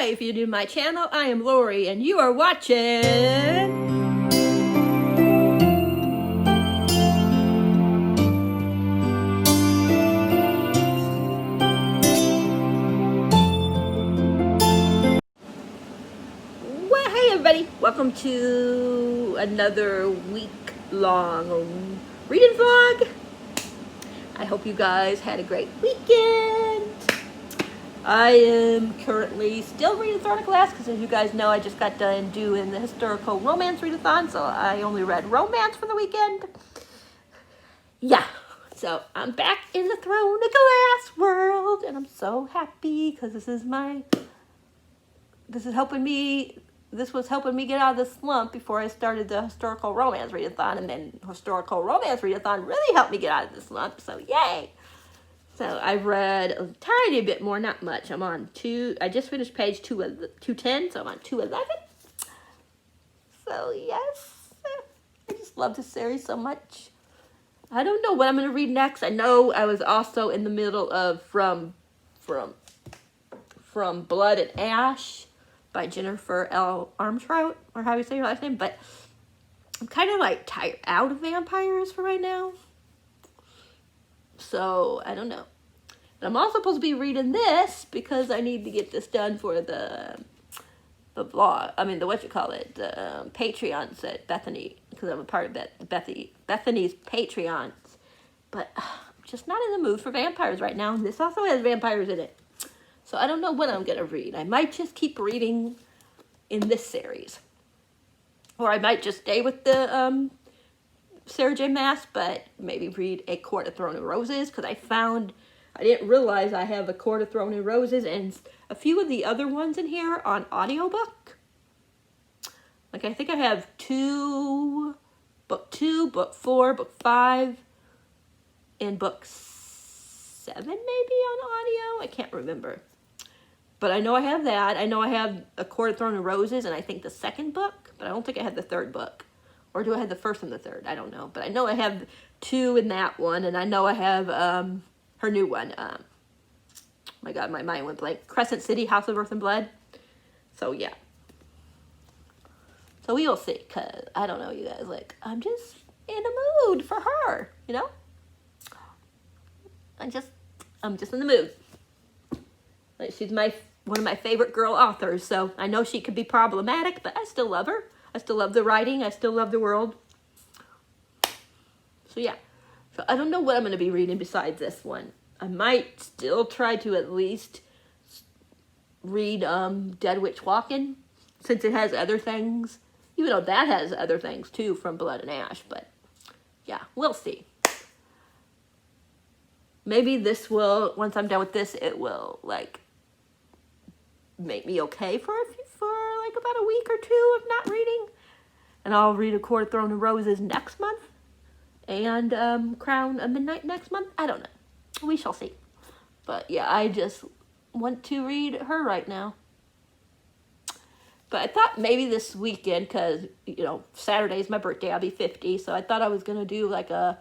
Hi, if you're new to my channel, I am Lori, and you are watching... Well, hey everybody, welcome to another week-long reading vlog. I hope you guys had a great weekend. I am currently still reading Throne of Glass because, as you guys know, I just got done doing the historical romance readathon, so I only read romance for the weekend. Yeah, so I'm back in the Throne of Glass world, and I'm so happy because this was helping me get out of the slump before I started the historical romance readathon, and then historical romance readathon really helped me get out of the slump, so yay! So I've read a tiny bit more, not much. I just finished page 210, so I'm on 211. So yes, I just love this series so much. I don't know what I'm going to read next. I know I was also in the middle of From Blood and Ash by Jennifer L. Armentrout, or how you say your last name, but I'm kind of like tired out of vampires for right now. So, I don't know. But I'm also supposed to be reading this because I need to get this done for the vlog. I mean, the Patreons at Bethany, because I'm a part of Bethany's Patreons. But I'm just not in the mood for vampires right now. This also has vampires in it. So I don't know what I'm going to read. I might just keep reading in this series. Or I might just stay with the Sarah J. Maas, but maybe read A Court of Thorn and Roses, because I didn't realize I have A Court of Thorn and Roses and a few of the other ones in here on audiobook. Like, I think I have book 2, book 4, book 5, and book 7 maybe on audio. I can't remember. But I know I have that. I know I have A Court of Thorn and Roses, and I think the second book, but I don't think I had the third book. Or do I have the first and the third? I don't know. But I know I have 2 in that one, and I know I have her new one. Oh my God, my mind went blank. Crescent City, House of Earth and Blood. So, yeah. So we'll see, because I don't know, you guys. Like, I'm just in a mood for her, you know? I'm just in the mood. Like, she's one of my favorite girl authors, so I know she could be problematic, but I still love her. I still love the writing. I still love the world. So, yeah. So, I don't know what I'm going to be reading besides this one. I might still try to at least read Dead Witch Walking, since it has other things. Even though that has other things, too, from Blood and Ash. But, yeah, we'll see. Maybe this will, once I'm done with this, it will, like, make me okay for like about a week or 2 of not reading. And I'll read A Court of Thorn and Roses next month. And Crown of Midnight next month. I don't know. We shall see. But yeah, I just want to read her right now. But I thought maybe this weekend, because, you know, Saturday's my birthday. I'll be 50. So I thought I was going to do like a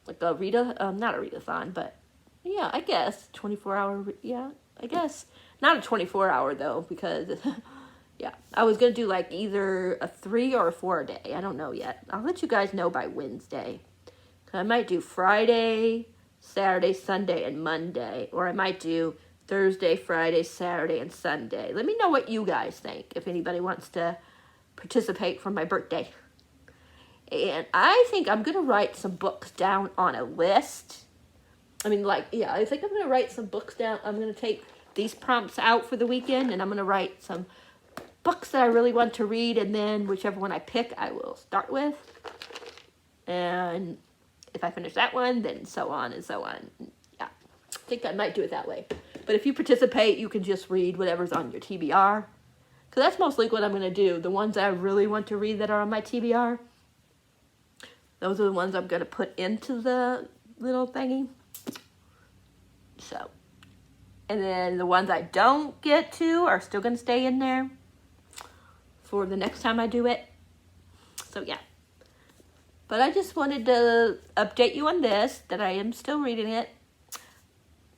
not a readathon, but yeah, I guess 24-hour, yeah, I guess. Not a 24-hour, though, because, yeah, I was going to do, like, either a 3 or a 4 a day. I don't know yet. I'll let you guys know by Wednesday. I might do Friday, Saturday, Sunday, and Monday. Or I might do Thursday, Friday, Saturday, and Sunday. Let me know what you guys think, if anybody wants to participate for my birthday. And I think I'm going to write some books down on a list. I mean, like, yeah, I think I'm going to write some books down. I'm going to take these prompts out for the weekend, and I'm going to write some books that I really want to read, and then whichever one I pick, I will start with. And if I finish that one, then so on and so on. Yeah, I think I might do it that way. But if you participate, you can just read whatever's on your TBR. Because that's mostly what I'm going to do. The ones that I really want to read that are on my TBR, those are the ones I'm going to put into the little thingy. So, and then the ones I don't get to are still going to stay in there for the next time I do it. So, yeah. But I just wanted to update you on this, that I am still reading it.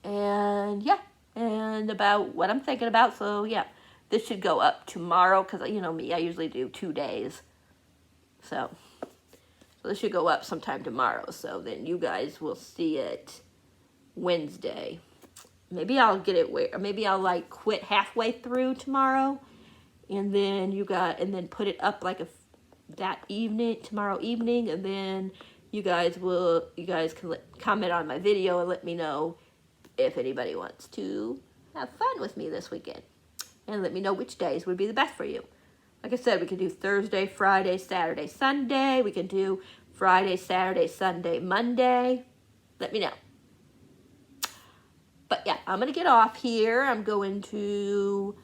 And, yeah. and about what I'm thinking about. So yeah, this should go up tomorrow because you know me, I usually do 2 days. So this should go up sometime tomorrow. So then you guys will see it Wednesday. Maybe I'll get it where, maybe I'll like quit halfway through tomorrow, and then put it up like tomorrow evening, and then you guys can comment on my video and let me know if anybody wants to have fun with me this weekend, and let me know which days would be the best for you. Like I said, we can do Thursday, Friday, Saturday, Sunday. We can do Friday, Saturday, Sunday, Monday. Let me know. But yeah, I'm going to get off here. I'm going to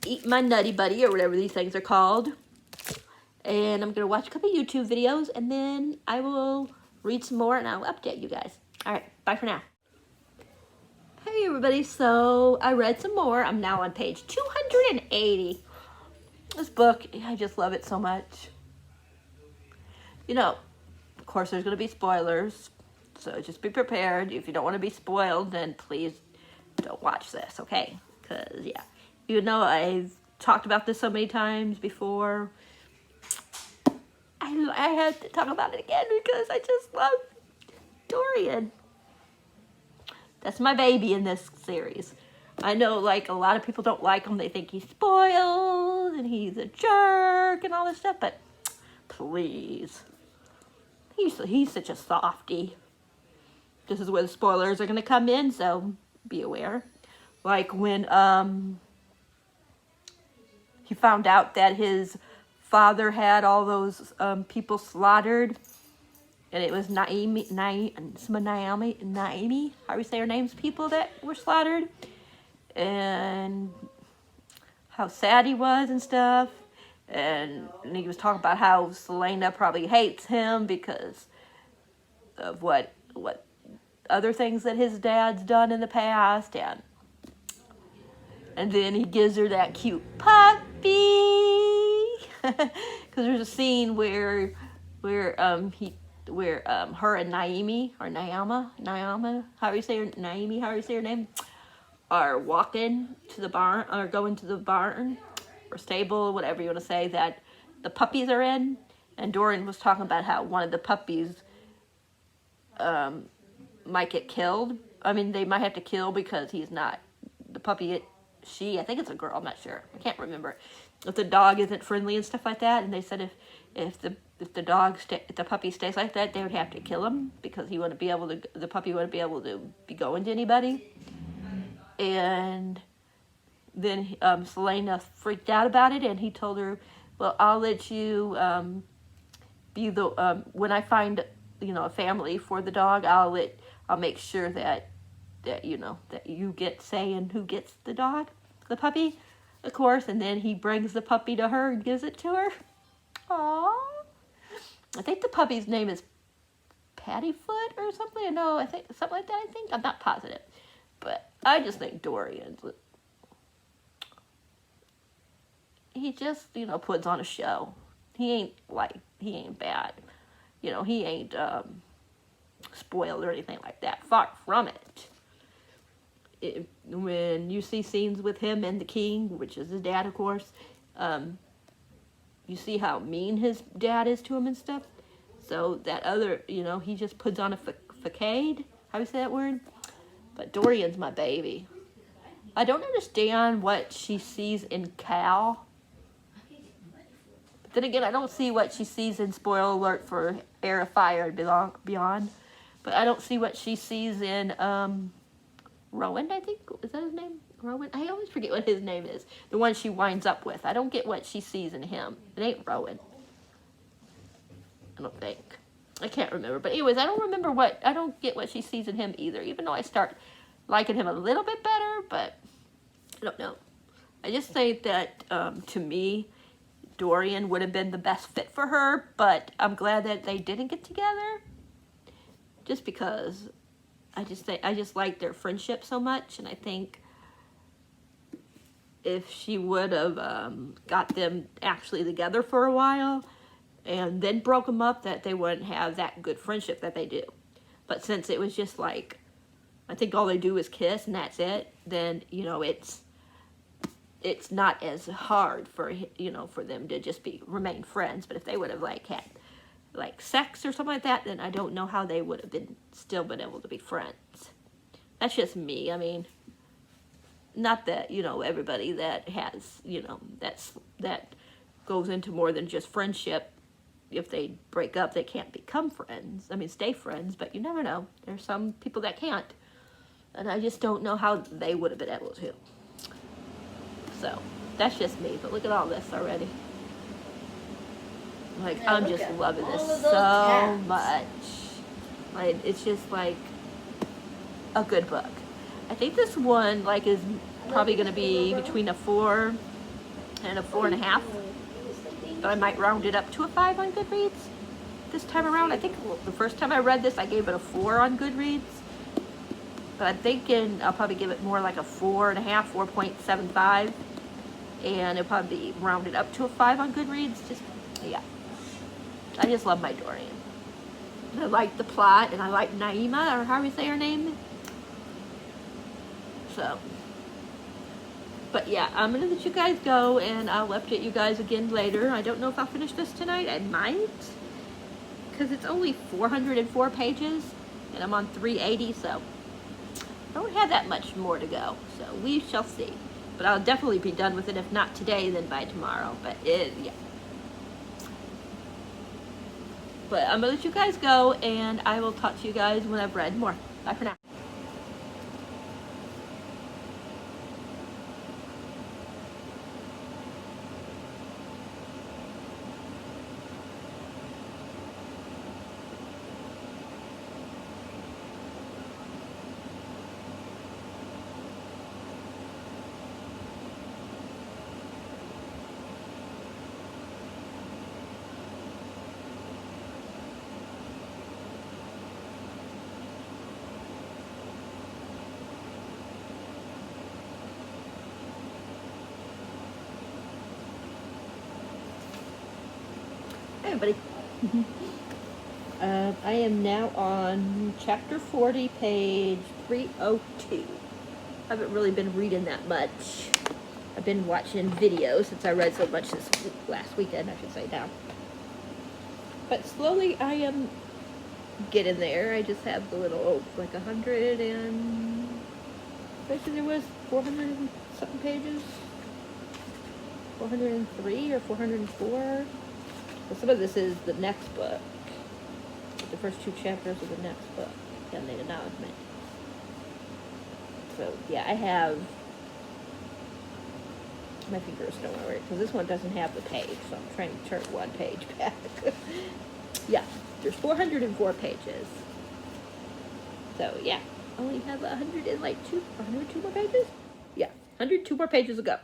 eat my Nutty Buddy or whatever these things are called. And I'm going to watch a couple YouTube videos, and then I will read some more and I'll update you guys. All right, bye for now. Hey everybody, so I read some more. I'm now on page 280. This book, I just love it so much. You know, of course there's going to be spoilers, so just be prepared. If you don't want to be spoiled, then please don't watch this, okay? Because, yeah, even though I've talked about this so many times before, I have to talk about it again because I just love Dorian. That's my baby in this series. I know, like, a lot of people don't like him. They think he's spoiled and he's a jerk and all this stuff, but please. He's such a softie. This is where the spoilers are going to come in, so be aware. Like when he found out that his father had all those people slaughtered, and it was Naomi, how do you say her name's people that were slaughtered, and how sad he was and stuff. And he was talking about how Celaena probably hates him because of what other things that his dad's done in the past, and then he gives her that cute puppy because there's a scene where her and Naomi, how do you say her name, are walking to the barn, or going to the barn or stable, whatever you want to say, that the puppies are in. And Dorian was talking about how one of the puppies might get killed. I mean, they might have to kill because he's not the puppy. I think it's a girl. I'm not sure. I can't remember. If the dog isn't friendly and stuff like that, and they said if the puppy stays like that, they would have to kill him because the puppy wouldn't be able to be going to anybody. And then Celaena freaked out about it, and he told her, well, I'll let you be the, when I find, a family for the dog, I'll make sure that you get say in who gets the puppy, of course. And then he brings the puppy to her and gives it to her. Aww. I think the puppy's name is Pattyfoot or something. I think something like that. I'm not positive. But I just think Dorian's, he just, puts on a show. He ain't bad. He ain't spoiled or anything like that. Far from it. When you see scenes with him and the king, which is his dad, of course, you see how mean his dad is to him and stuff. So that other, he just puts on a facade. How do you say that word? But Dorian's my baby. I don't understand what she sees in Cal. But then again, I don't see what she sees in, spoiler alert for Heir of Fire and Beyond. But I don't see what she sees in Rowan, I think. Is that his name? Rowan? I always forget what his name is. The one she winds up with. I don't get what she sees in him. It ain't Rowan. I don't think. I can't remember. But anyways, I don't get what she sees in him either. Even though I start liking him a little bit better, but I don't know. I just think that, to me, Dorian would have been the best fit for her, but I'm glad that they didn't get together. Just because I just like their friendship so much, and I think if she would have got them actually together for a while and then broke them up, that they wouldn't have that good friendship that they do. But since it was just like, I think all they do is kiss and that's it, then, you know, it's not as hard for, you know, for them to just remain friends. But if they would have like had like sex or something like that, then I don't know how they would have still been able to be friends. That's just me. I mean, not that, you know, everybody that has, you know, that goes into more than just friendship, if they break up, they can't become friends. I mean, stay friends, but you never know. There's some people that can't. And I just don't know how they would have been able to. So, that's just me. But look at all this already. Like, yeah, I'm just loving this so much. Like, it's just like a good book. I think this one, like, is probably going to be between a 4 and a 4.5. But I might round it up to a 5 on Goodreads this time around. I think the first time I read this, I gave it a 4 on Goodreads. But I'm thinking I'll probably give it more like a 4.5, 4.75. And it'll probably be rounded up to a 5 on Goodreads. Just, yeah. I just love my Dorian. I like the plot, and I like Naima, or how we say her name. So, but yeah, I'm going to let you guys go, and I'll update you guys again later. I don't know if I'll finish this tonight. I might, because it's only 404 pages, and I'm on 380, so I don't have that much more to go. So we shall see. But I'll definitely be done with it. If not today, then by tomorrow. But yeah. But I'm going to let you guys go, and I will talk to you guys when I've read more. Bye for now. Hey everybody. I am now on chapter 40, page 302. I haven't really been reading that much. I've been watching videos since I read so much last weekend, I should say now. But slowly I am getting there. I just have the little, like 100 and... I think there was 400 and something pages. 403 or 404. Well, some of this is the next book. The first 2 chapters of the next book. And the announcement. So, yeah, I have... My fingers don't work, because this one doesn't have the page, so I'm trying to turn one page back. Yeah, there's 404 pages. So, yeah, I only have 102 more pages? Yeah, 102 more pages to go.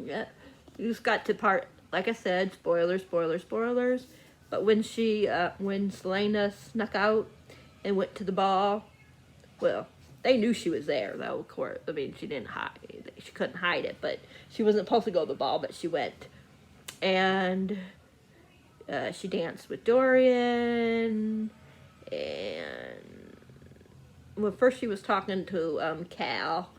Yeah, you just got to part, like I said, spoilers. But when when Selena snuck out and went to the ball, well, they knew she was there, though, of course. I mean, she didn't hide. She couldn't hide it, but she wasn't supposed to go to the ball, but she went. And she danced with Dorian. And, well, first she was talking to Cal.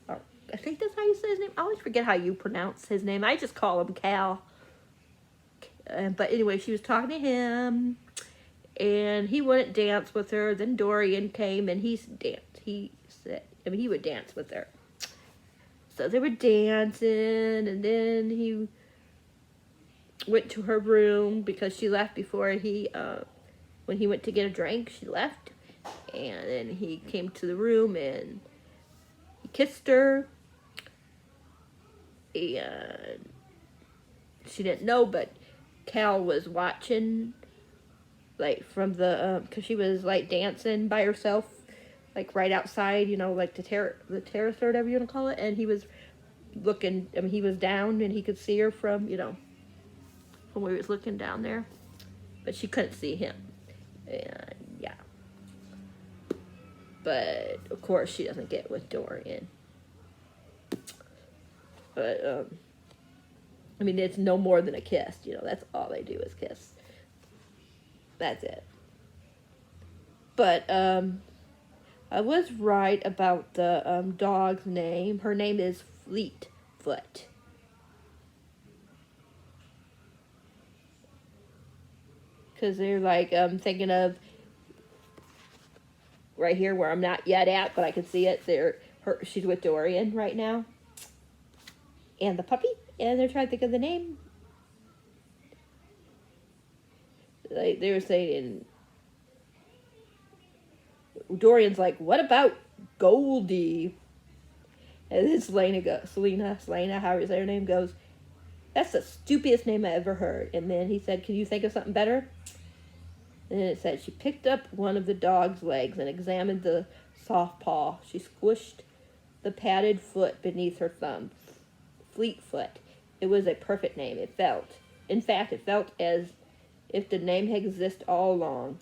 Or, I think that's how you say his name. I always forget how you pronounce his name. I just call him Cal. But anyway, she was talking to him. And he wouldn't dance with her. Then Dorian came and he danced. He said, I mean, he would dance with her. So they were dancing, and then he went to her room because she left before when he went to get a drink, she left. And then he came to the room and he kissed her. And she didn't know, but Cal was watching, like, from the, because she was, like, dancing by herself, like, right outside, you know, like, the terrace or whatever you want to call it, and he was looking, I mean, he was down, and he could see her from, you know, from where he was looking down there, but she couldn't see him, and, yeah. But, of course, she doesn't get with Dorian. But, I mean, it's no more than a kiss, you know, that's all they do is kiss. That's it. But, I was right about the dog's name. Her name is Fleetfoot. Because they're like, thinking of right here where I'm not yet at, but I can see it. She's with Dorian right now. And the puppy. And they're trying to think of the name. Like, they were saying, Dorian's like, what about Goldie? And then Selena, however you say her name, goes, that's the stupidest name I ever heard. And then he said, can you think of something better? And then it said, she picked up one of the dog's legs and examined the soft paw. She squished the padded foot beneath her thumb. Fleetfoot. It was a perfect name. It felt as if the name had existed all along.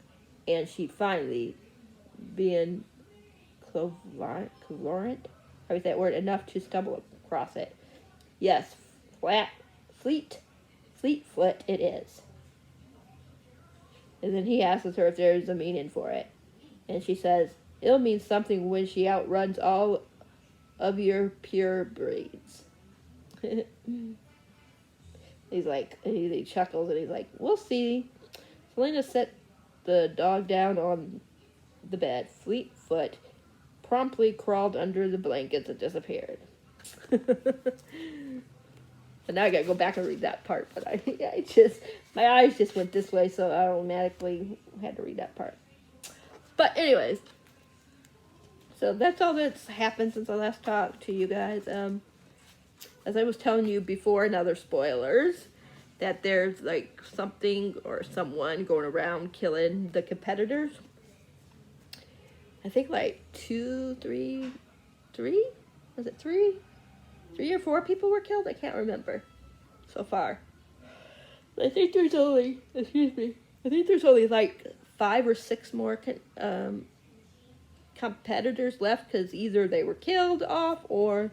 And she finally, being clovorant, how is that word, enough to stumble across it. Yes, Fleetfoot it is. And then he asks her if there's a meaning for it. And she says, it'll mean something when she outruns all of your pure breeds. He's like, he chuckles and he's like, we'll see. Selena set the dog down on the bed. Fleetfoot promptly crawled under the blankets and disappeared. And now I gotta go back and read that part, but my eyes just went this way, so I automatically had to read that part. But anyways, so that's all that's happened since I last talked to you guys. As I was telling you before, and other spoilers, that there's like something or someone going around killing the competitors. I think like 3 or 4 people were killed? I can't remember so far. I think there's only, like 5 or 6 more competitors left, because either they were killed off or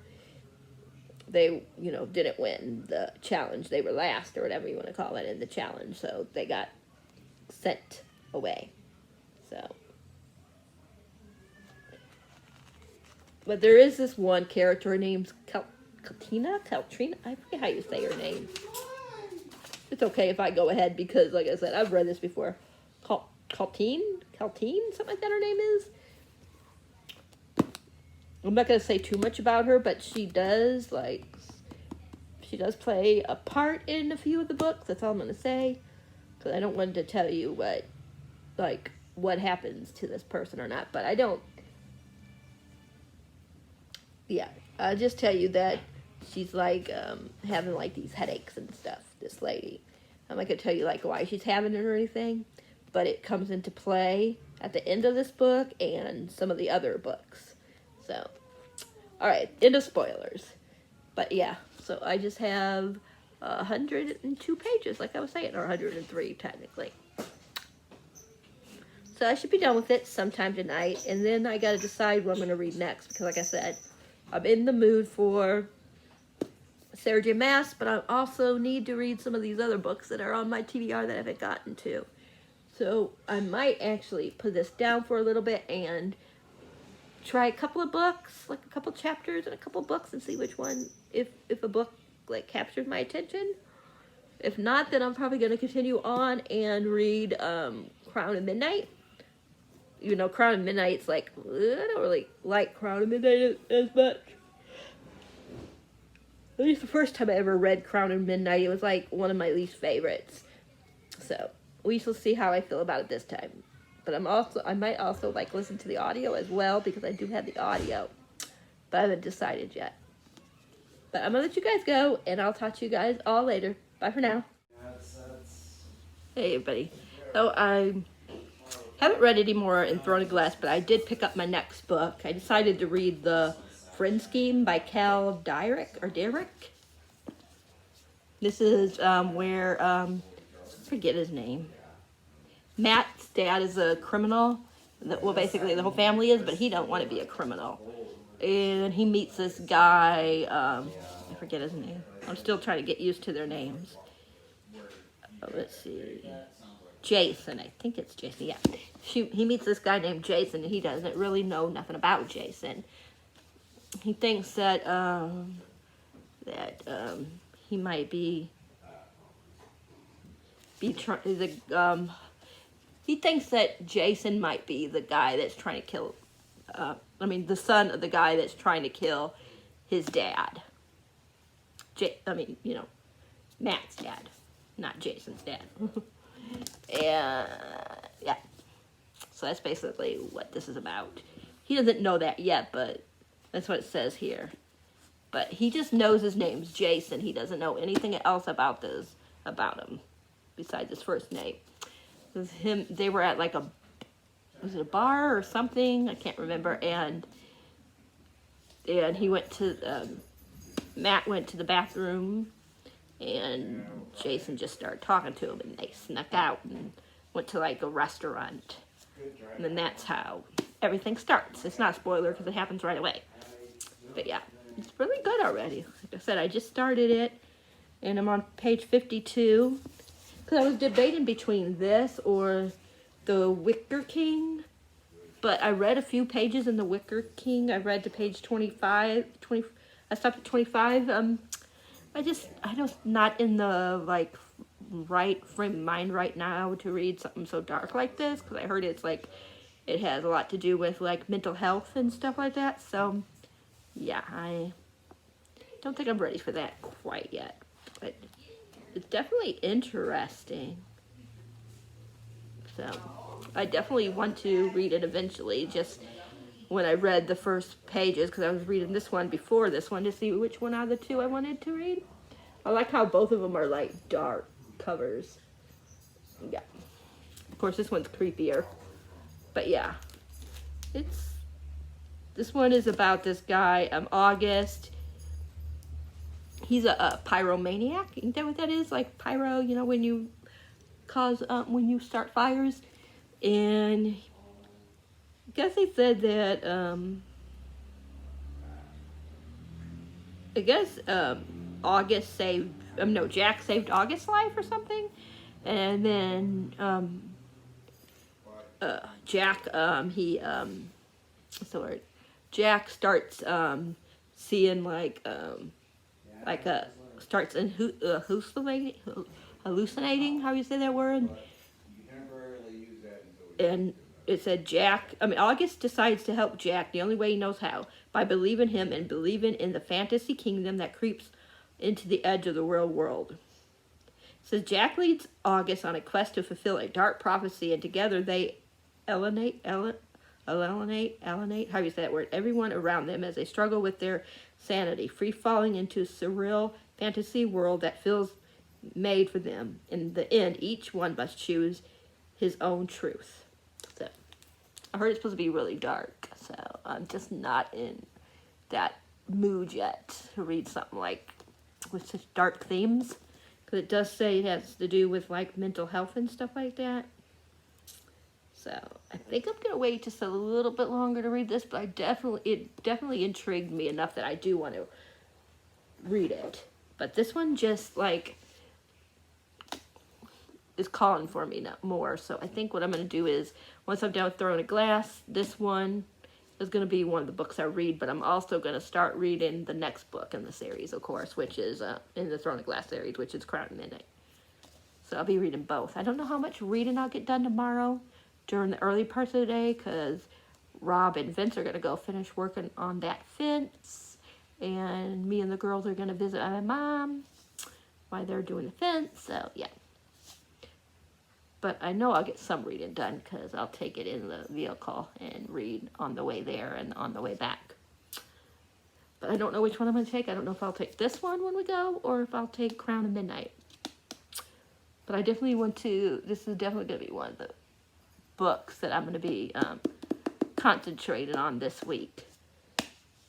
they, didn't win the challenge. They were last, or whatever you want to call it, in the challenge. So they got sent away. So. But there is this one character named Caltrina? I forget how you say her name. It's okay if I go ahead because, like I said, I've read this before. Caltine? Something like that her name is. I'm not going to say too much about her, but she does play a part in a few of the books. That's all I'm going to say. Because I don't want to tell you what happens to this person or not. But I don't. Yeah, I'll just tell you that she's having these headaches and stuff, this lady. I'm not going to tell you why she's having it or anything, but it comes into play at the end of this book and some of the other books. So, alright, end of spoilers. But yeah, so I just have 102 pages, like I was saying, or 103 technically. So I should be done with it sometime tonight, and then I got to decide what I'm going to read next, because like I said, I'm in the mood for Sarah J. Maas, but I also need to read some of these other books that are on my TBR that I haven't gotten to. So I might actually put this down for a little bit and try a couple of books, like a couple chapters and a couple books, and see which one, if a book captures my attention. If not, then I'm probably going to continue on and read Crown of Midnight. Crown of Midnight's I don't really like Crown of Midnight as much. At least the first time I ever read Crown of Midnight, it was one of my least favorites. So we shall see how I feel about it this time. But I might also listen to the audio as well, because I do have the audio, but I haven't decided yet. But I'm gonna let you guys go, and I'll talk to you guys all later. Bye for now. Hey everybody. So I haven't read any more in Throne of Glass, but I did pick up my next book. I decided to read The Friend Scheme by Cal Derrick. This is where I forget his name. Matt's dad is a criminal. Well, basically the whole family is, but he don't want to be a criminal. And he meets this guy. I forget his name. I'm still trying to get used to their names. Let's see. Jason. I think it's Jason. Yeah, he meets this guy named Jason, and he doesn't really know nothing about Jason. He thinks that he might be trying. He thinks that Jason might be the guy that's trying to kill. The son of the guy that's trying to kill his dad. Matt's dad, not Jason's dad. And yeah, so that's basically what this is about. He doesn't know that yet, but that's what it says here. But he just knows his name's Jason. He doesn't know anything else about him, besides his first name. They were at like was it a bar or something? I can't remember. And he went to, Matt went to the bathroom, and Jason just started talking to him, and they snuck out and went to like a restaurant. And then that's how everything starts. It's not a spoiler because it happens right away. But yeah, it's really good already. Like I said, I just started it, and I'm on page 52. Because I was debating between this or The Wicker King. But I read a few pages in The Wicker King. I read to page 25. I stopped at 25. I'm just not in the right frame of mind right now to read something so dark like this. Because I heard it has a lot to do with mental health and stuff like that. So yeah, I don't think I'm ready for that quite yet. But it's definitely interesting. So I definitely want to read it eventually. Just when I read the first pages, because I was reading this one before this one to see which one out of the two I wanted to read. I like how both of them are dark covers. Yeah. Of course, this one's creepier. But yeah, this one is about this guy, August. He's a pyromaniac. Isn't that what that is? Like pyro, when you when you start fires. And I guess they said that, Jack saved August's life or something. And then, Jack, what's the word? Jack starts, seeing starts hallucinating, how you say that word? And it said August decides to help Jack the only way he knows how, by believing him and believing in the fantasy kingdom that creeps into the edge of the real world. It says Jack leads August on a quest to fulfill a dark prophecy, and together they alienate, how you say that word, everyone around them as they struggle with their sanity, free falling into a surreal fantasy world that feels made for them. In the end, each one must choose his own truth. So I heard it's supposed to be really dark, so I'm just not in that mood yet to read something with such dark themes, because it does say it has to do with mental health and stuff like that. So I think I'm gonna wait just a little bit longer to read this, but it definitely intrigued me enough that I do want to read it. But this one just is calling for me more. So I think what I'm going to do is, once I'm done with Throne of Glass, this one is going to be one of the books I read, but I'm also going to start reading the next book in the series, of course, which is in the Throne of Glass series, which is Crown of Midnight. So I'll be reading both. I don't know how much reading I'll get done tomorrow during the early parts of the day, because Rob and Vince are going to go finish working on that fence, and me and the girls are going to visit my mom while they're doing the fence. So yeah. But I know I'll get some reading done, because I'll take it in the vehicle and read on the way there and on the way back. But I don't know which one I'm going to take. I don't know if I'll take this one when we go, or if I'll take Crown of Midnight. But I definitely this is definitely going to be one of the books that I'm going to be concentrating on this week.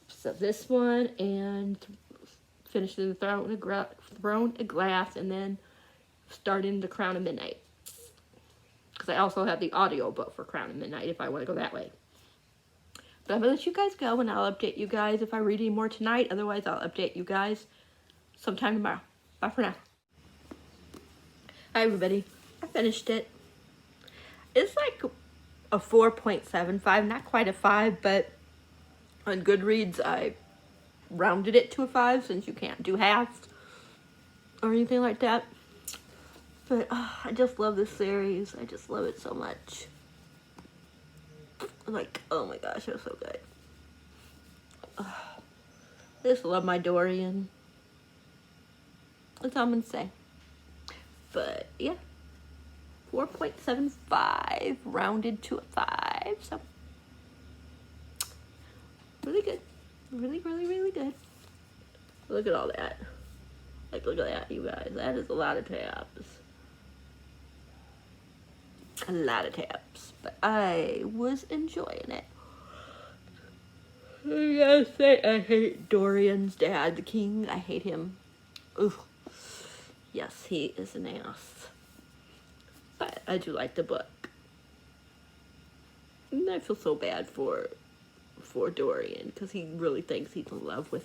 So this one, and finishing the Throne of Glass, and then starting the Crown of Midnight. Because I also have the audio book for Crown of Midnight if I want to go that way. But I'm going to let you guys go, and I'll update you guys if I read any more tonight. Otherwise, I'll update you guys sometime tomorrow. Bye for now. Hi, everybody. I finished it. It's like a 4.75, not quite a 5, but on Goodreads I rounded it to a 5 since you can't do halves or anything like that. But I just love this series. I just love it so much. Like, oh my gosh, it was so good. I just love my Dorian. That's all I'm gonna say. But yeah, 4.75 rounded to a 5. So really good. Really, really, really good. Look at all that. Like, look at that, you guys. That is a lot of tabs. A lot of tabs. But I was enjoying it. I gotta say, I hate Dorian's dad, the king. I hate him. Ugh. Yes, he is an ass. But I do like the book. And I feel so bad for Dorian, because he really thinks he's in love with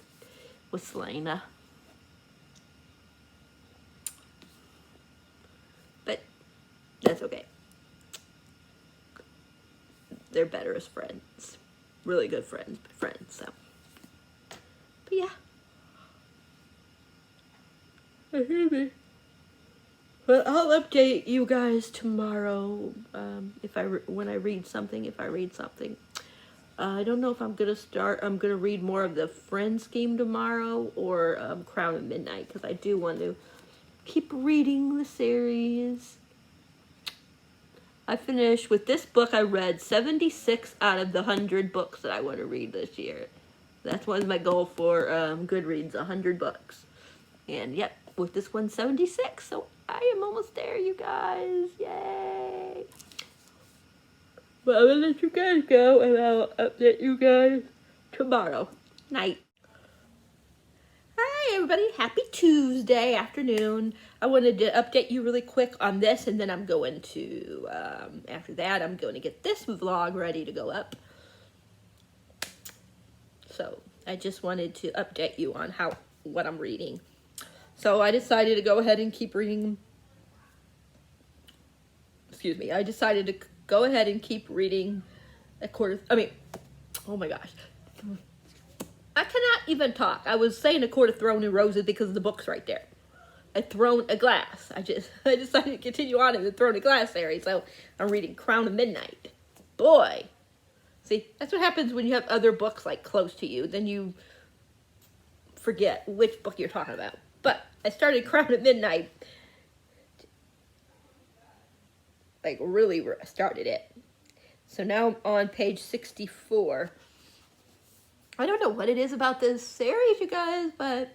Selena. But that's okay. They're better as friends. Really good friends, but friends, so. But yeah. But I'll update you guys tomorrow when I read something. I don't know if I'm gonna read more of the Friend Scheme tomorrow or Crown of Midnight, because I do want to keep reading the series. I finished with this book. I read 76 out of the 100 books that I want to read this year. That's one of my goal for Goodreads, 100 books. And yep, with this one, 76. So I am almost there, you guys. Yay! Well, I'm gonna let you guys go, and I'll update you guys tomorrow night. Hi, everybody. Happy Tuesday afternoon. I wanted to update you really quick on this, and then I'm going to, after that, I'm going to get this vlog ready to go up. So I just wanted to update you on what I'm reading. So I decided to go ahead and keep reading. Excuse me. I decided to go ahead and keep reading oh my gosh. I cannot even talk. I was saying A Court of Thorns and Roses because the book's right there. A Throne of Glass. I decided to continue on in the Throne of Glass series, so I'm reading Crown of Midnight. Boy. See, that's what happens when you have other books like close to you. Then you forget which book you're talking about. But I started Crown of Midnight. Like, really started it. So now I'm on page 64. I don't know what it is about this series, you guys, but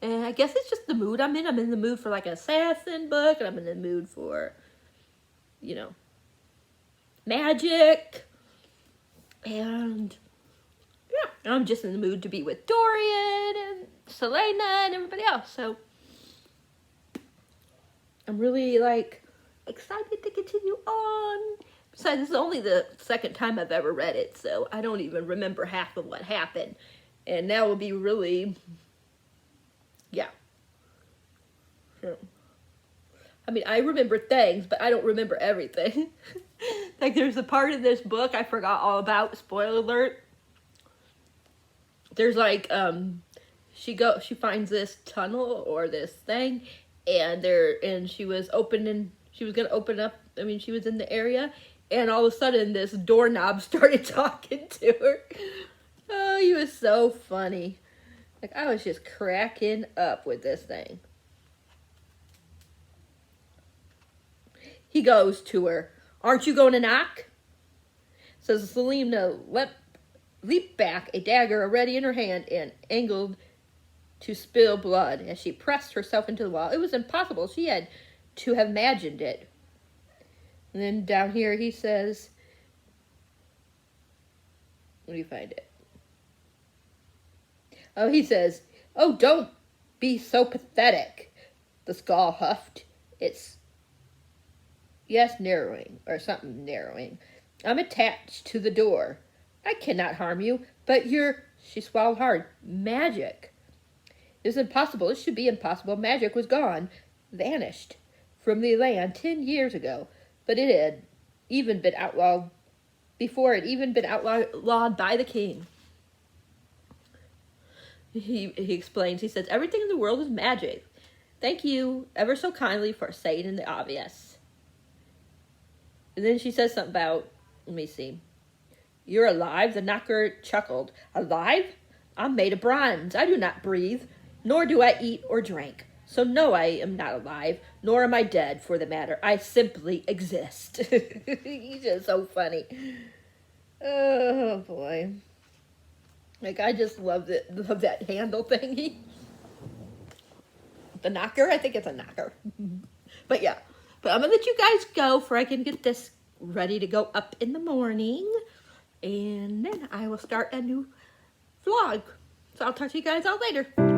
I guess it's just the mood I'm in. I'm in the mood for like an assassin book, and I'm in the mood for, magic. And yeah, I'm just in the mood to be with Dorian and Selena and everybody else. So I'm really excited to continue on. Besides, this is only the second time I've ever read it, so I don't even remember half of what happened. And that will be really, yeah. I mean, I remember things, but I don't remember everything. Like, there's a part of this book I forgot all about. Spoiler alert. There's she finds this tunnel or this thing, and she was gonna open up. I mean, she was in the area, and all of a sudden this doorknob started talking to her. Oh, he was so funny. Like, I was just cracking up with this thing. He goes to her. "Aren't you going to knock?" Says Selena leaped back, a dagger already in her hand, and angled to spill blood as she pressed herself into the wall. It was impossible. She had to have imagined it. And then down here he says, let me find it. Oh, he says, "Oh, don't be so pathetic," the skull huffed. Yes, narrowing, or something narrowing. "I'm attached to the door. I cannot harm you, but she swallowed hard. Magic. It was impossible. It should be impossible. Magic was gone, vanished from the land 10 years ago. But it had, even been outlawed, before it even been outlawed by the king. He explains, he says, everything in the world is magic. Thank you ever so kindly for saying the obvious. And then she says something about, let me see. You're alive? The knocker chuckled. Alive? I'm made of bronze. I do not breathe, nor do I eat or drink. So no, I am not alive, nor am I dead, for the matter. I simply exist. He's just so funny. Oh, boy. Like, I just love that handle thingy. The knocker? I think it's a knocker. But yeah. But I'm going to let you guys go for I can get this ready to go up in the morning. And then I will start a new vlog. So I'll talk to you guys all later.